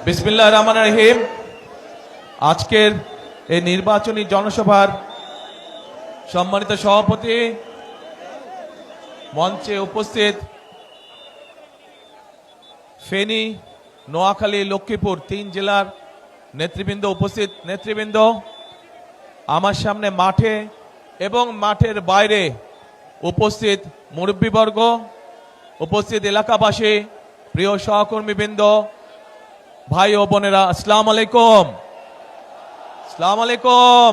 বিসমিল্লাহির রহমানির রহিম। আজকের এই নির্বাচনী জনসভার সম্মানিত সভাপতি, মঞ্চে উপস্থিত ফেনী, নোয়াখালী, লক্ষ্মীপুর 3 জেলার নেতৃবৃন্দ, উপস্থিত নেতৃবৃন্দ, আমার সামনে মাঠে এবং মাঠের বাইরে উপস্থিত মুরব্বীবর্গ, উপস্থিত এলাকাবাসী, প্রিয় সহকর্মীবৃন্দ, ভাই ও বোনেরা, আসসালামু আলাইকুম। আসসালামু আলাইকুম।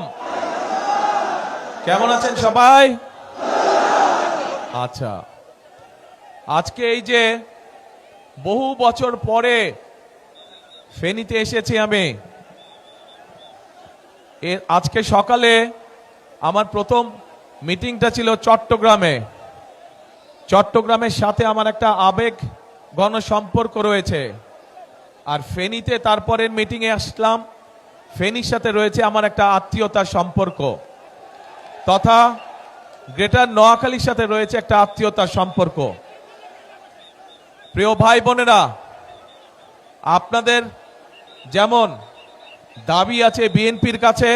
কেমন আছেন সবাই? আচ্ছা, আজকে এই যে বহু বছর পরে ফেনীতে এসেছি আমি, আজকে সকালে আমার প্রথম মিটিংটা ছিল চট্টগ্রামে। চট্টগ্রামের সাথে আমার একটা আবেগ ঘন সম্পর্ক রয়েছে, আর ফেনীতে তারপরের মিটিংয়ে আসলাম, ফেনীর সাথে রয়েছে আমার একটা আত্মীয়তার সম্পর্ক, তথা গ্রেটার নোয়াখালীর সাথে রয়েছে একটা আত্মীয়তার সম্পর্ক। প্রিয় ভাই বোনেরা, আপনাদের যেমন দাবি আছে বিএনপির কাছে,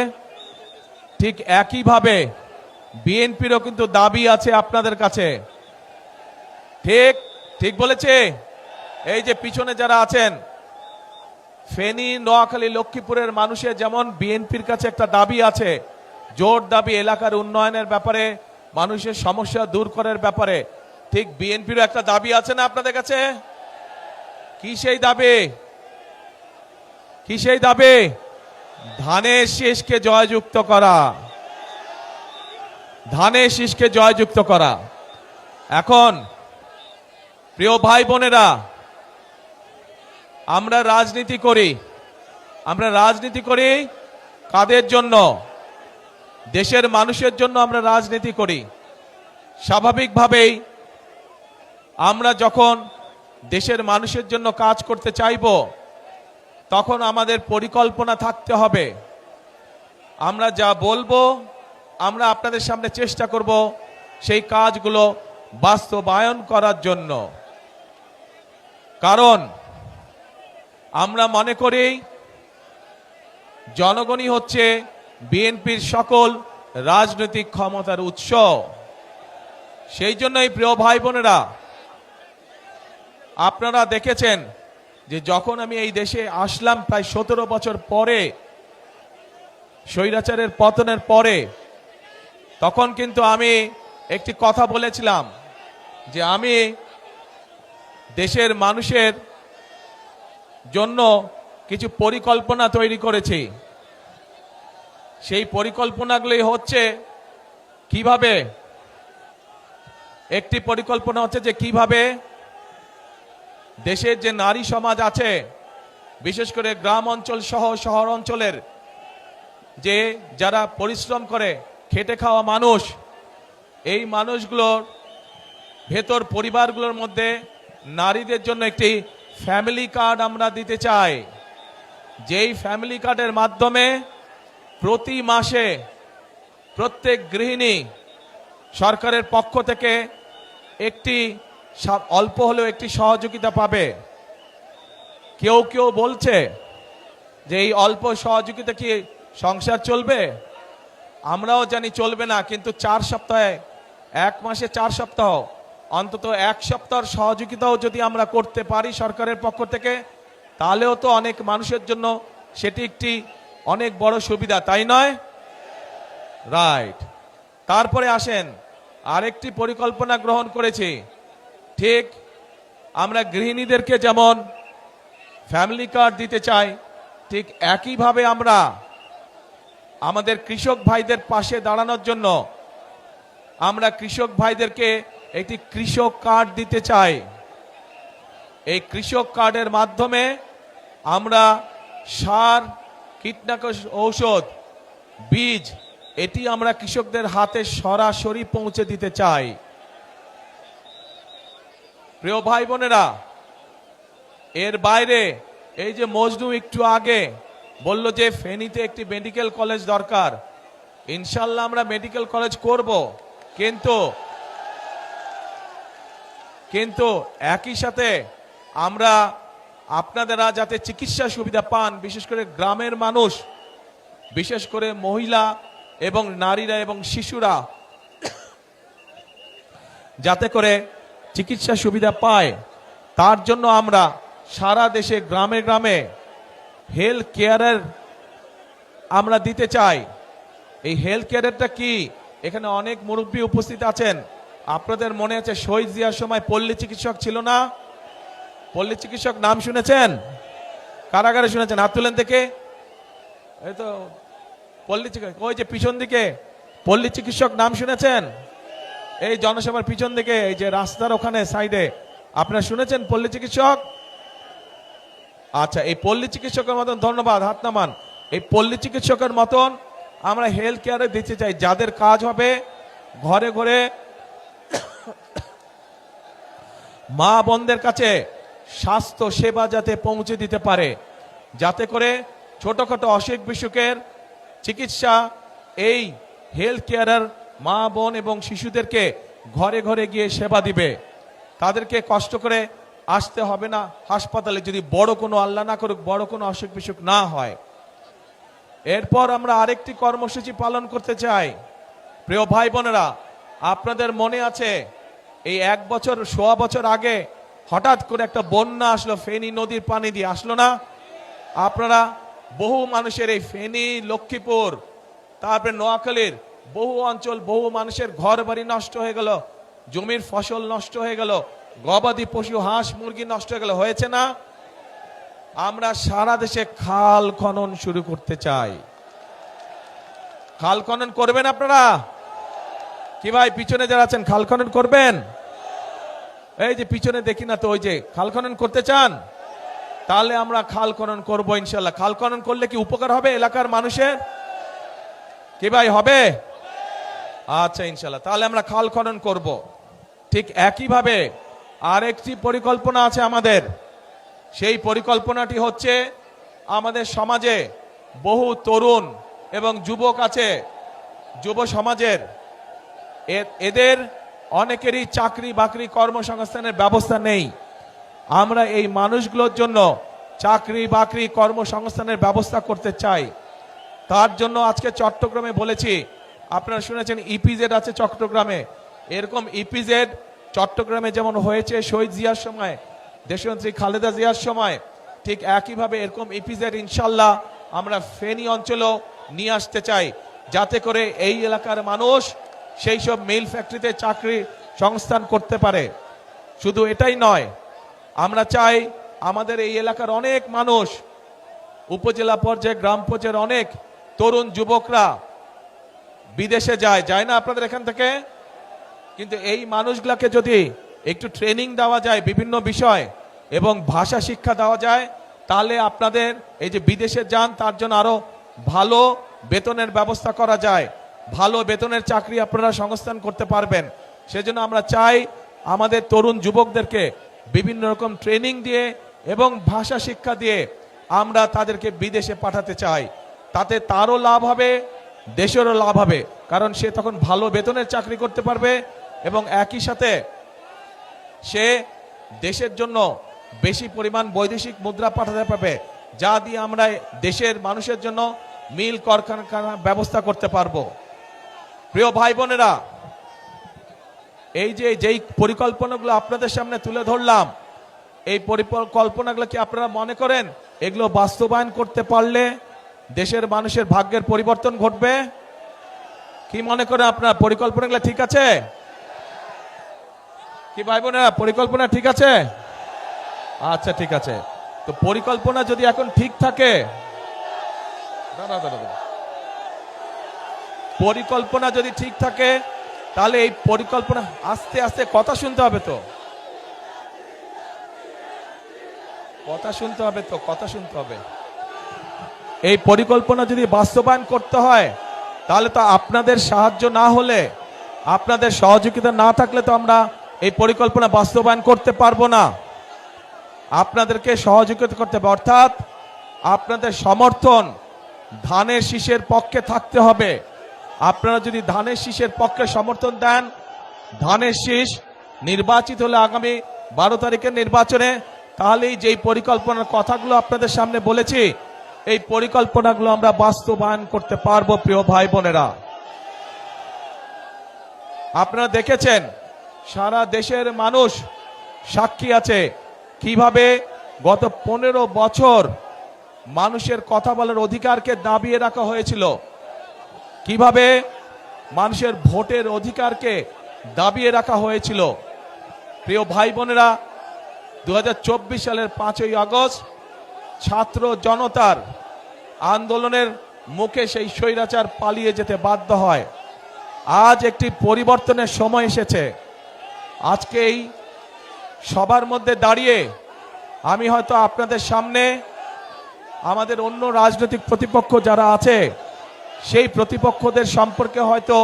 ঠিক একইভাবে বিএনপিরও কিন্তু দাবি আছে আপনাদের কাছে। ঠিক ঠিক বলেছে? এই যে পিছনে যারা আছেন, ফেনী, নোয়াখালী, লক্ষ্মীপুরের মানুষের যেমন বিএনপির কাছে একটা দাবি আছে, জোর দাবি এলাকার উন্নয়নের ব্যাপারে, মানুষের সমস্যা দূর করার ব্যাপারে, ঠিক বিএনপিরও একটা দাবি আছে না আপনাদের কাছে? কি সেই দাবি? কি সেই দাবি? ধানের শীষকে জয়যুক্ত করা, ধানের শীষকে জয়যুক্ত করা। এখন প্রিয় ভাই বোনেরা, আমরা রাজনীতি করি, আমরা রাজনীতি করি কাদের জন্য? দেশের মানুষের জন্য আমরা রাজনীতি করি। স্বাভাবিকভাবেই আমরা যখন দেশের মানুষের জন্য কাজ করতে চাইব, তখন আমাদের পরিকল্পনা থাকতে হবে। আমরা যা বলবো, আমরা আপনাদের সামনে চেষ্টা করব সেই কাজগুলো বাস্তবায়ন করার জন্য। কারণ আমরা মনে করি জনগণই হচ্ছে বিএনপির সকল রাজনৈতিক ক্ষমতার উৎস। সেই জন্যই প্রিয় ভাই বোনেরা, আপনারা দেখেছেন যে যখন আমি এই দেশে আসলাম প্রায় 17 বছর পরে, স্বৈরাচারের পতনের পরে, তখন কিন্তু আমি একটি কথা বলেছিলাম যে আমি দেশের মানুষের জন্য কিছু পরিকল্পনা তৈরি করেছি। সেই পরিকল্পনাগুলি হচ্ছে কিভাবে, একটি পরিকল্পনা হচ্ছে যে কিভাবে দেশের যে নারী সমাজ আছে, বিশেষ করে গ্রাম অঞ্চল সহ শহর অঞ্চলের যে যারা পরিশ্রম করে খেটে খাওয়া মানুষ, এই মানুষগুলোর ভেতর পরিবারগুলোর মধ্যে নারীদের জন্য একটি ফ্যামিলি কার্ড আমরা দিতে চাই। যেই ফ্যামিলি কার্ডের মাধ্যমে প্রতি মাসে প্রত্যেক গৃহিণী সরকারের পক্ষ থেকে একটি অল্প হলেও একটি সহযোগিতা পাবে। কেউ কেউ বলছে যে এই অল্প সহযোগিতা কি সংসার চলবে? আমরাও জানি চলবে না, কিন্তু 4 সপ্তাহে, 1 মাসে 4 সপ্তাহ, অন্তত 1 সপ্তাহের সহযোগিতাও যদি আমরা করতে পারি সরকারের পক্ষ থেকে, তাহলেও তো অনেক মানুষের জন্য সেটি একটি অনেক বড় সুবিধা, তাই নয়? রাইট। তারপরে আসেন, আরেকটি পরিকল্পনা গ্রহণ করেছি। ঠিক আমরা গৃহিণীদেরকে যেমন ফ্যামিলি কার্ড দিতে চাই, ঠিক একইভাবে আমরা আমাদের কৃষক ভাইদের পাশে দাঁড়ানোর জন্য আমরা কৃষক ভাইদেরকে একটি কৃষক কার্ড দিতে চাই। এই কৃষক কার্ডের মাধ্যমে আমরা সার, কীটনাশক ঔষধ, বীজ, এটি আমরা কৃষকদের হাতে সরাসরি পৌঁছে দিতে চাই। প্রিয় ভাই বোনেরা, এর বাইরে এই যে মজনু একটু আগে বলল যে ফেনীতে একটি মেডিকেল কলেজ দরকার, ইনশাল্লাহ আমরা মেডিকেল কলেজ করব, কিন্তু একই সাথে আমরা আপনারা যাতে চিকিৎসা সুবিধা পান, বিশেষ করে গ্রামের মানুষ, বিশেষ করে মহিলা এবং নারীরা এবং শিশুরা যাতে করে চিকিৎসা সুবিধা পায়, তার জন্য আমরা সারা দেশে গ্রামে গ্রামে হেলথ কেয়ারের আমরা দিতে চাই। এই হেলথ কেয়ারটা কি? এখানে অনেক মুরব্বী উপস্থিত আছেন। আপনাদের মনে আছে শহীদ জিয়ার সময় পল্লী চিকিৎসক ছিল না? পল্লী চিকিৎসক নাম শুনেছেন? কারাগারে শুনেছেন? হাত তুলেন থেকে। এই তো পল্লী চিকিৎসক, ওই যে পিছন দিকে পল্লী চিকিৎসক নাম শুনেছেন? এই জনসভার পিছন দিকে, এই যে রাস্তার ওখানে সাইডে, আপনারা শুনেছেন পল্লী চিকিৎসক? আচ্ছা, এই পল্লী চিকিৎসকের মতন, ধন্যবাদ, হাত নামান। এই পল্লী চিকিৎসকের মতন আমরা হেলথ কেয়ারে দিতে চাই, যাদের কাজ হবে ঘরে ঘরে মা বোনদের কাছে স্বাস্থ্য সেবা যাতে পৌঁছে দিতে পারে, যাতে করে ছোটখাটো অসুখ বিসুখের চিকিৎসা এই হেলথ কেয়ারের মা বোন এবং শিশুদেরকে ঘরে ঘরে গিয়ে সেবা দিবে। তাদেরকে কষ্ট করে আসতে হবে না হাসপাতালে, যদি বড় কোনো, আল্লাহ না করুক, বড় কোনো অসুখ বিসুখ না হয়। এরপর আমরা আরেকটি কর্মসূচি পালন করতে চাই। প্রিয় ভাই বোনেরা, আপনাদের মনে আছে এই 1 বছর, সোয়া বছর আগে হঠাৎ করে একটা বন্যা আসলো, ফেনী নদীর পানি দিয়ে আসলো না? আপনারা বহু মানুষের এই ফেনী, লক্ষ্মীপুর, তারপরে নোয়াখালীর বহু অঞ্চল, বহু মানুষের ঘর বাড়ি নষ্ট হয়ে গেল, জমির ফসল নষ্ট হয়ে গেল, গবাদি পশু হাঁস মুরগি নষ্ট হয়ে গেল, হয়েছে না? আমরা সারা দেশে খাল খনন শুরু করতে চাই। খাল খনন করবেন আপনারা কি ভাই? পিছনে যারা আছেন খাল খনন করবেন? এই যে পিছনে দেখি না তো, ওই যে খাল খনন করতে চান? তাহলে আমরা খাল খনন করবো ইনশাল্লাহ। খাল খনন করলে কি উপকার হবে এলাকার মানুষের? কি ভাই, হবে? আচ্ছা ইনশাল্লাহ, তাহলে আমরা খাল খনন করব। ঠিক একইভাবে আরেকটি পরিকল্পনা আছে আমাদের। সেই পরিকল্পনাটি হচ্ছে, আমাদের সমাজে বহু তরুণ এবং যুবক আছে, যুব সমাজের, এদের অনেকেরই চাকরি বাকরি কর্মসংস্থানের ব্যবস্থা নেই। আমরা এই মানুষগুলোর জন্য চাকরি বাকরি কর্মসংস্থানের ব্যবস্থা করতে চাই। তার জন্য আজকে চট্টগ্রামে বলেছি, আপনারা শুনেছেন ইপিজেড আছে চট্টগ্রামে, এরকম ইপিজেড চট্টগ্রামে যেমন হয়েছে শহীদ জিয়ার সময়, দেশনেত্রী খালেদা জিয়ার সময়, ঠিক একইভাবে এরকম ইপিজেড ইনশাল্লাহ আমরা ফেনী অঞ্চলেও নিয়ে আসতে চাই, যাতে করে এই এলাকার মানুষ সেই সব মিল ফ্যাক্টরিতে চাকরি সংস্থান করতে পারে। শুধু এটাই নয়, আমরা চাই আমাদের এই এলাকার অনেক মানুষ, উপজেলা পর্যায়ে, গ্রাম পর্যায়ের অনেক তরুণ যুবকরা বিদেশে যায় না আপনাদের এখান থেকে? কিন্তু এই মানুষগুলাকে যদি একটু ট্রেনিং দেওয়া যায় বিভিন্ন বিষয় এবং ভাষা শিক্ষা দেওয়া যায়, তাহলে আপনাদের এই যে বিদেশে যান, তার জন্য আরো ভালো বেতনের ব্যবস্থা করা যায়, ভালো বেতনের চাকরি আপনারা সংস্থান করতে পারবেন। সেজন্য আমরা চাই আমাদের তরুণ যুবকদেরকে বিভিন্ন রকম ট্রেনিং দিয়ে এবং ভাষা শিক্ষা দিয়ে আমরা তাদেরকে বিদেশে পাঠাতে চাই। তাতে তারও লাভ হবে, দেশেরও লাভ হবে, কারণ সে তখন ভালো বেতনের চাকরি করতে পারবে এবং একই সাথে সে দেশের জন্য বেশি পরিমাণ বৈদেশিক মুদ্রা পাঠাতে পারবে, যা দিয়ে আমরা দেশের মানুষের জন্য মিল কারখানা ব্যবস্থা করতে পারবো। প্রিয় ভাই বোনেরা, এই যে যেই পরিকল্পনাগুলো আপনাদের সামনে তুলে ধরলাম, এই পরিকল্পনাগুলো কি আপনারা মনে করেন এগুলো বাস্তবায়ন করতে পারলে দেশের মানুষের ভাগ্যের পরিবর্তন ঘটবে? কি মনে করেন আপনারা? পরিকল্পনাগুলো ঠিক আছে কি ভাই বোনেরা? পরিকল্পনা ঠিক আছে? আচ্ছা ঠিক আছে। তো পরিকল্পনা যদি এখন ঠিক থাকে, পরিকল্পনা যদি ঠিক থাকে, তাহলে এই পরিকল্পনা আস্তে আস্তে, কথা শুনতে হবে তো, কথা শুনতে হবে তো, কথা শুনতে হবে। এই পরিকল্পনা যদি বাস্তবায়ন করতে হয়, তাহলে তো আপনাদের সাহায্য না হলে, আপনাদের সহযোগিতা না থাকলে তো আমরা এই পরিকল্পনা বাস্তবায়ন করতে পারবো না। আপনাদেরকে সহযোগিতা করতে হবে, অর্থাৎ আপনাদের সমর্থন ধানের শীষের পক্ষে থাকতে হবে। আপনারা যদি ধানের শীষের পক্ষে সমর্থন দেন, ধানের শীষ নির্বাচিত হলে আগামী 12 তারিখের নির্বাচনে তাহলেই যেই পরিকল্পনার কথাগুলো আপনাদের সামনে বলেছি এই পরিকল্পনাগুলো আমরা বাস্তবায়ন করতে পারবো। প্রিয় ভাই বোনেরা, আপনারা দেখেছেন সারা দেশের মানুষ সাক্ষী আছে কিভাবে গত 15 বছর মানুষের কথা বলার অধিকারকে দাবিয়ে রাখা হয়েছিল, কিভাবে মানুষের ভোটের অধিকারকে দাবিয়ে রাখা হয়েছিল। প্রিয় ভাই বোনেরা, 2024 সালের 5ই আগস্ট ছাত্র জনতার আন্দোলনের মুখে সেই স্বৈরাচার পালিয়ে যেতে বাধ্য হয়। আজ একটি পরিবর্তনের সময় এসেছে। আজকে এই সবার মধ্যে দাঁড়িয়ে আমি হয়তো আপনাদের সামনে আমাদের অন্য রাজনৈতিক প্রতিপক্ষ যারা আছে সেই প্রতিপক্ষদের সম্পর্কে হয়তো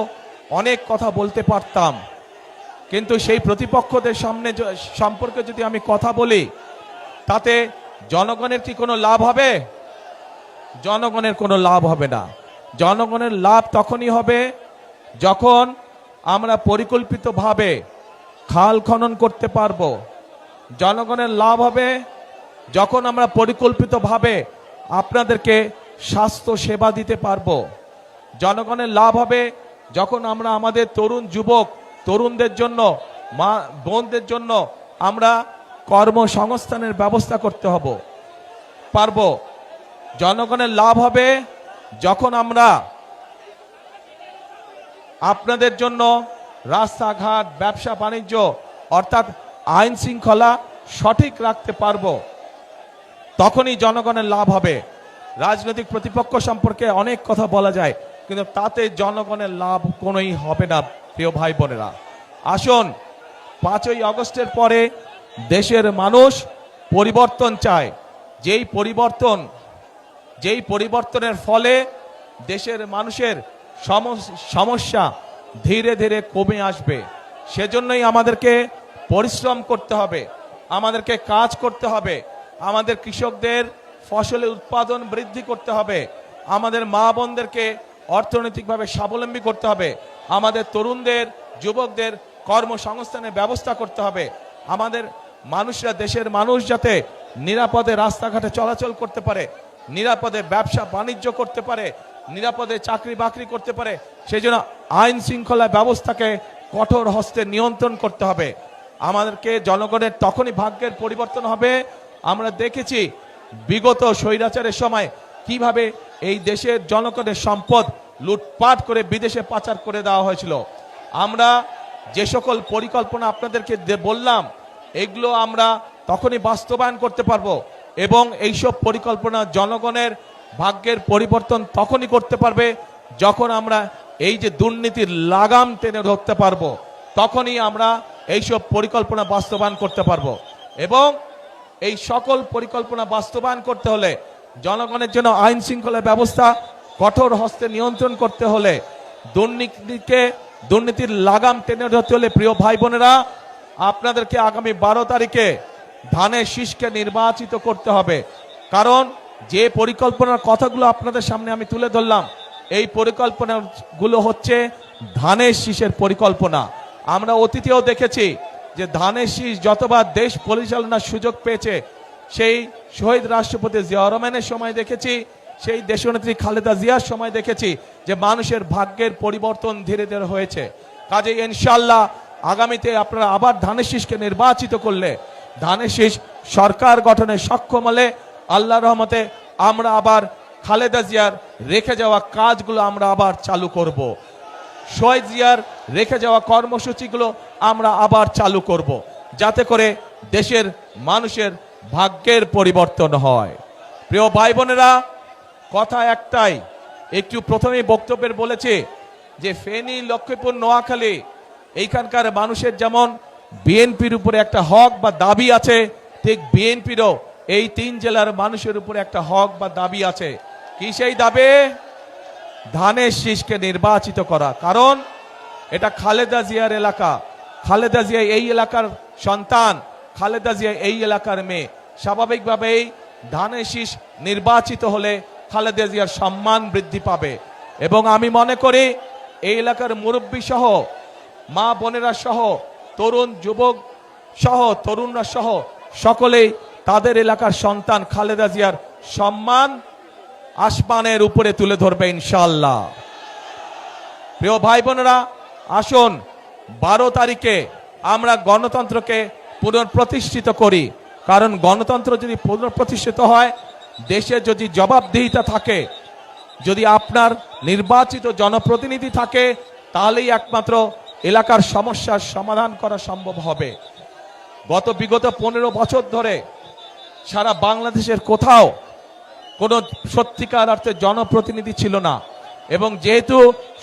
অনেক কথা বলতে পারতাম, কিন্তু সেই প্রতিপক্ষদের সম্পর্কে যদি আমি কথা বলি তাতে জনগণের কি কোনো লাভ হবে? জনগণের কোনো লাভ হবে না। জনগণের লাভ তখনই হবে যখন আমরা পরিকল্পিতভাবে খাল খনন করতে পারবো। জনগণের লাভ হবে যখন আমরা পরিকল্পিতভাবে আপনাদেরকে স্বাস্থ্য সেবা দিতে পারবো। জনগণের লাভ হবে যখন আমরা আমাদের তরুণ যুবক তরুণদের জন্য, মা বোনদের জন্য আমরা কর্মসংস্থানের ব্যবস্থা করতে পারবো। জনগণের লাভ হবে যখন আমরা আপনাদের জন্য রাস্তাঘাট, ব্যবসা বাণিজ্য অর্থাৎ আইন শৃঙ্খলা সঠিক রাখতে পারবো। তখনই জনগণের লাভ হবে। রাজনৈতিক প্রতিপক্ষ সম্পর্কে অনেক কথা বলা যায়, কিন্তু তাতে জনগণের লাভ কোনোই হবে না। প্রিয় ভাই বোনেরা, আসুন 5ই আগস্টের পরে দেশের মানুষ পরিবর্তন চায়। যেই পরিবর্তনের ফলে দেশের মানুষের সমস্যা ধীরে ধীরে কমে আসবে। সেজন্যই আমাদেরকে পরিশ্রম করতে হবে, আমাদেরকে কাজ করতে হবে, আমাদের কৃষকদের ফসলের উৎপাদন বৃদ্ধি করতে হবে, আমাদের মা বোনদেরকে অর্থনৈতিকভাবে স্বাবলম্বী করতে হবে, আমাদের তরুণদের যুবকদের কর্মসংস্থানের ব্যবস্থা করতে হবে। আমাদের মানুষরা, দেশের মানুষ যাতে নিরাপদে রাস্তাঘাটে চলাচল করতে পারে, নিরাপদে ব্যবসা বাণিজ্য করতে পারে, নিরাপদে চাকরি বাকরি করতে পারে, সেই জন্য আইন শৃঙ্খলা ব্যবস্থাকে কঠোর হস্তে নিয়ন্ত্রণ করতে হবে। আমাদেরকে জনগণের তখনই ভাগ্যের পরিবর্তন হবে। আমরা দেখেছি বিগত স্বৈরাচারের সময় কিভাবে এই দেশের জনগণের সম্পদ লুটপাট করে বিদেশে পাচার করে দেওয়া হয়েছিল। আমরা যে সকল পরিকল্পনা আপনাদেরকে বললাম এগুলো আমরা তখনই বাস্তবায়ন করতে পারবো, এবং এইসব পরিকল্পনা জনগণের ভাগ্যের পরিবর্তন তখনই করতে পারবে যখন আমরা এই যে দুর্নীতির লাগাম টেনে ধরতে পারবো। তখনই আমরা এইসব পরিকল্পনা বাস্তবায়ন করতে পারবো। এবং এই সকল পরিকল্পনা বাস্তবায়ন করতে হলে, জনগণের জন্য আইন শৃঙ্খলা ব্যবস্থা কঠোর হস্তে নিয়ন্ত্রণ করতে হলে, দুর্নীতির লাগাম টেনে ধরতে হলে, প্রিয় ভাই বোনেরা, আপনাদেরকে আগামী 12 তারিখে ধানের শীষকে নির্বাচিত করতে হবে। কারণ যে পরিকল্পনার কথাগুলো আপনাদের সামনে আমি তুলে ধরলাম, এই পরিকল্পনাগুলো হচ্ছে ধানের শীষের পরিকল্পনা। আমরা অতীতেও দেখেছি যে ধানের শীষ যতবার দেশ পরিচালনার সুযোগ পেয়েছে, সেই শহীদ রাষ্ট্রপতি জিয়া রহমানের সময় দেখেছি, সেই দেশনেত্রী খালেদা জিয়ার সময় দেখেছি যে মানুষের ভাগ্যের পরিবর্তন ধীরে ধীরে হয়েছে। কাজেই ইনশাআল্লাহ আগামীতে আপনারা আবার ধানের শীষকে নির্বাচিত করলে, ধানের শীষ সরকার গঠনে সক্ষম হলে, আল্লাহর রহমতে আমরা আবার খালেদা জিয়ার রেখে যাওয়া কাজগুলো আমরা আবার চালু করব। শহীদ জিয়ার রেখে যাওয়া কর্মসূচিগুলো আমরা আবার চালু করব, যাতে করে দেশের মানুষের ভাগ্যের পরিবর্তন হয়। প্রিয় ভাই বোনেরা, কথা একটাই, একটু প্রথমেই বক্তব্যের বলেছে যে ফেনী, লক্ষ্মীপুর, নোয়াখালী এইখানকার মানুষের যেমন বিএনপির উপরে একটা হক বা দাবি আছে, ঠিক বিএনপিরও এই 3 জেলার মানুষের উপরে একটা হক বা দাবি আছে। কি সেই দাবি? ধানের শীষকে নির্বাচিত করা। কারণ এটা খালেদা জিয়ার এলাকা, খালেদা জিয়া এই এলাকার সন্তান, খালেদা জিয়া এই এলাকার মেয়ে। স্বাভাবিকভাবেই ধানের শীষ নির্বাচিত হলে খালেদা জিয়ার সম্মান বৃদ্ধি পাবে। এবং আমি মনে করি এই এলাকার মুরব্বী সহ, মা বোনেরা সহ, তরুণ যুবক সহ, তরুণরা সহ সকলেই তাদের এলাকার সন্তান খালেদা জিয়ার সম্মান আসমানের উপরে তুলে ধরবে ইনশাআল্লাহ। প্রিয় ভাই বোনেরা, আসুন 12 তারিখে আমরা গণতন্ত্রকে পুনঃপ্রতিষ্ঠিত করি। কারণ গণতন্ত্র যদি পুনঃপ্রতিষ্ঠিত হয়, দেশে যদি জবাবদিহিতা থাকে, যদি আপনার নির্বাচিত জনপ্রতিনিধি থাকে, তাহলেই একমাত্র এলাকার সমস্যার সমাধান করা সম্ভব হবে। বিগত 15 বছর ধরে সারা বাংলাদেশের কোথাও কোনো সত্যিকার অর্থে জনপ্রতিনিধি ছিল না, এবং যেহেতু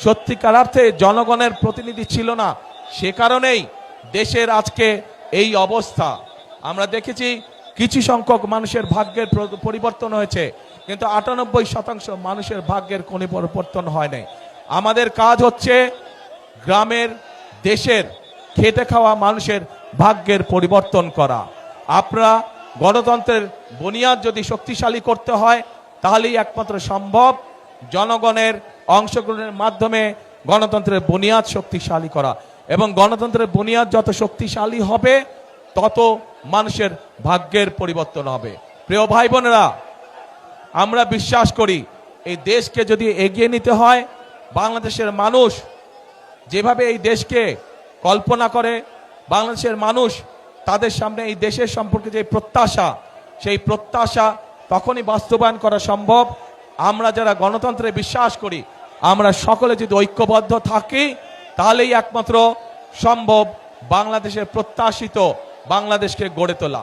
সত্যিকার অর্থে জনগণের প্রতিনিধি ছিল না, সে কারণেই দেশের আজকে এই অবস্থা। আমরা দেখেছি কিছু সংখ্যক মানুষের ভাগ্যের পরিবর্তন হয়েছে, কিন্তু 98% মানুষের ভাগ্যের কোনো পরিবর্তন হয় নাই। আমাদের কাজ হচ্ছে গ্রামের, দেশের খেটে খাওয়া মানুষের ভাগ্যের পরিবর্তন করা। আপনারা গণতন্ত্রের বুনিয়াদ যদি শক্তিশালী করতে হয়, তাহলেই একমাত্র সম্ভব জনগণের অংশগ্রহণের মাধ্যমে গণতন্ত্রের বুনিয়াদ শক্তিশালী করা। এবং গণতন্ত্রের বুনিয়াদ যত শক্তিশালী হবে, তত মানুষের ভাগ্যের পরিবর্তন হবে। প্রিয় ভাই বোনেরা, আমরা বিশ্বাস করি এই দেশকে যদি এগিয়ে নিতে হয়, বাংলাদেশের মানুষ যেভাবে এই দেশকে কল্পনা করে, বাংলাদেশের মানুষ তাদের সামনে এই দেশের সম্পর্কে যে প্রত্যাশা, সেই প্রত্যাশা তখনই বাস্তবায়ন করা সম্ভব আমরা যারা গণতন্ত্রে বিশ্বাস করি, আমরা সকলে যদি ঐক্যবদ্ধ থাকি, তাহলেই একমাত্র সম্ভব বাংলাদেশের প্রত্যাশিত বাংলাদেশকে গড়ে তোলা।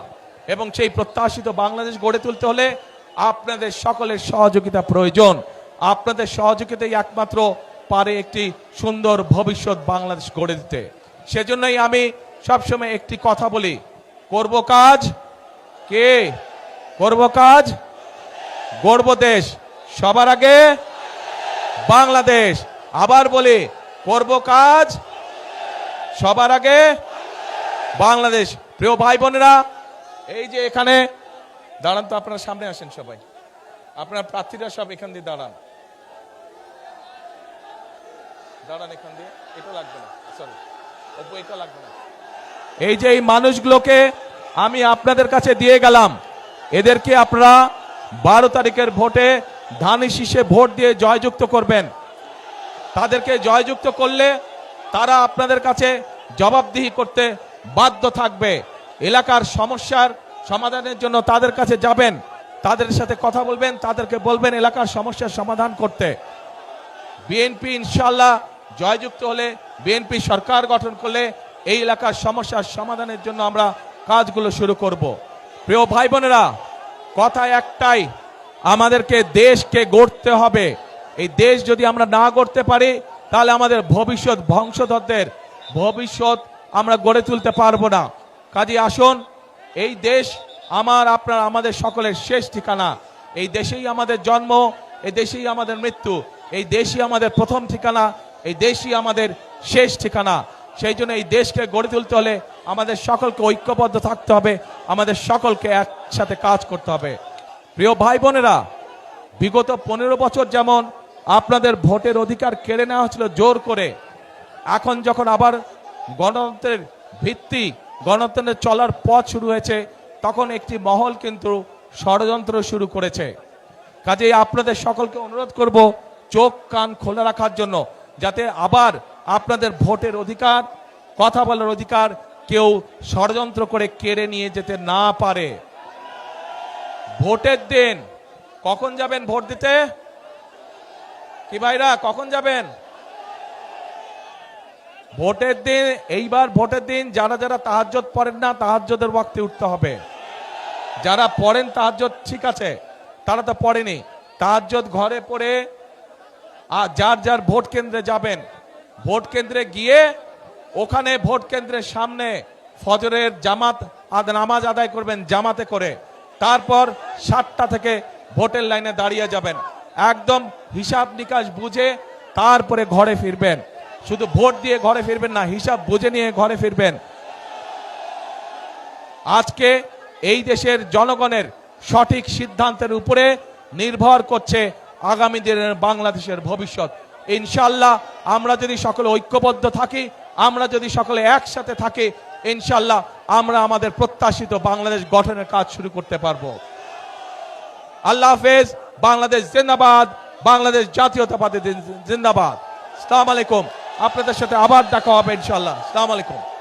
এবং সেই প্রত্যাশিত বাংলাদেশ গড়ে তুলতে হলে আপনাদের সকলের সহযোগিতা প্রয়োজন। আপনাদের সহযোগিতাই একমাত্র পারে একটি সুন্দর ভবিষ্যৎ বাংলাদেশ গড়ে দিতে। সেজন্যই আমি সবসময় একটি কথা বলি, করব কাজ, কে করব কাজ, গড়ব দেশ, সবার আগে বাংলাদেশ। আবার বলি, করব কাজ, সবার আগে বাংলাদেশ। প্রিয় ভাই বোনেরা, এই যে এখানে দাঁড়ান তো, আপনারা সামনে আসেন সবাই, আপনার প্রার্থীরা সব এখান দিয়ে দাঁড়ান, দাঁড়ান এখান দিয়ে, এটা লাগবে না, সরি অপু, এটা লাগবে না। এই যে এই মানুষগুলোকে আমি আপনাদের কাছে দিয়ে গেলাম, এদেরকে আপনারা 12 তারিখের ভোটে ধানের শীষে ভোট দিয়ে জয়যুক্ত করবেন। তাদেরকে জয়যুক্ত করলে তারা আপনাদের কাছে জবাবদিহি করতে বাধ্য থাকবে। এলাকার সমস্যার সমাধানের জন্য তাদের কাছে যাবেন, তাদের সাথে কথা বলবেন, তাদেরকে বলবেন এলাকার সমস্যার সমাধান করতে। বিএনপি ইনশাআল্লাহ জয়যুক্ত হলে, বিএনপি সরকার গঠন করলে এই এলাকার সমস্যার সমাধানের জন্য আমরা কাজগুলো শুরু করব। প্রিয় ভাই বোনেরা, কথা একটাই, আমাদেরকে দেশকে গড়তে হবে। এই দেশ যদি আমরা না গড়তে পারি, তাহলে আমাদের ভবিষ্যৎ, বংশধরদের ভবিষ্যৎ আমরা গড়ে তুলতে পারবো না। কাজে আসুন, এই দেশ আমার, আপনার, আমাদের সকলের শেষ ঠিকানা। এই দেশেই আমাদের জন্ম, এই দেশেই আমাদের মৃত্যু, এই দেশই আমাদের প্রথম ঠিকানা, এই দেশই আমাদের শেষ ঠিকানা। সেই জন্য এই দেশকে গড়ে তুলতে হলে আমাদের সকলকে ঐক্যবদ্ধ থাকতে হবে, আমাদের সকলকে একসাথে কাজ করতে হবে। প্রিয় ভাই বোনেরা, বিগত 15 বছর যেমন আপনাদের ভোটের অধিকার কেড়ে নেওয়া হচ্ছিল জোর করে, এখন যখন আবার গণতন্ত্রের ভিত্তি, গণতন্ত্রের চলার পথ শুরু হয়েছে, তখন একটি মহল কিন্তু ষড়যন্ত্র শুরু করেছে। কাজেই আপনাদের সকলকে অনুরোধ করব চোখ কান খোলা রাখার জন্য, যাতে আবার আপনাদের ভোটের অধিকার, কথা বলার অধিকার কেউ ষড়যন্ত্র করে কেড়ে নিয়ে যেতে না পারে। ভোটের দিন কখন যাবেন ভোট দিতে? কি ভাইরা, কখন যাবেন ভোটের দিন? এইবার ভোটের দিন যারা যারা তাহাজ্জুদ পড়েন না, তাহাজ্জুদের ওয়াক্তে উঠতে হবে। যারা পড়েন তাহাজ্জুদ ঠিক আছে, তারা তো পড়েনি, তাহাজ্জুদ ঘরে পড়ে আর যার যার ভোট কেন্দ্রে যাবেন, ভোট কেন্দ্রে গিয়ে ওখানে ভোট কেন্দ্রের সামনে ফজরের জামাত নামাজ আদায় করবেন জামাতে করে। তারপর 7টা থেকে ভোটের লাইনে দাঁড়িয়ে যাবেন, একদম হিসাব নিকাশ বুঝে তারপরে ঘরে ফিরবেন। শুধু ভোট দিয়ে ঘরে ফিরবেন না, হিসাব বুঝে নিয়ে ঘরে ফিরবেন। আজকে এই দেশের জনগণের সঠিক সিদ্ধান্তের উপরে নির্ভর করছে আগামী দিনের বাংলাদেশের ভবিষ্যৎ। ইনশাআল্লাহ আমরা যদি সকলে ঐক্যবদ্ধ থাকি, আমরা যদি সকলে একসাথে থাকি, ইনশাআল্লাহ আমরা আমাদের প্রত্যাশিত বাংলাদেশ গঠনের কাজ শুরু করতে পারবো। আল্লাহ হাফেজ। বাংলাদেশ জিন্দাবাদ, বাংলাদেশ জাতীয়তাবাদী জিন্দাবাদ। আসসালামু আলাইকুম। আপনাদের সাথে আবার দেখা হবে ইনশাআল্লাহ। আসসালামু আলাইকুম।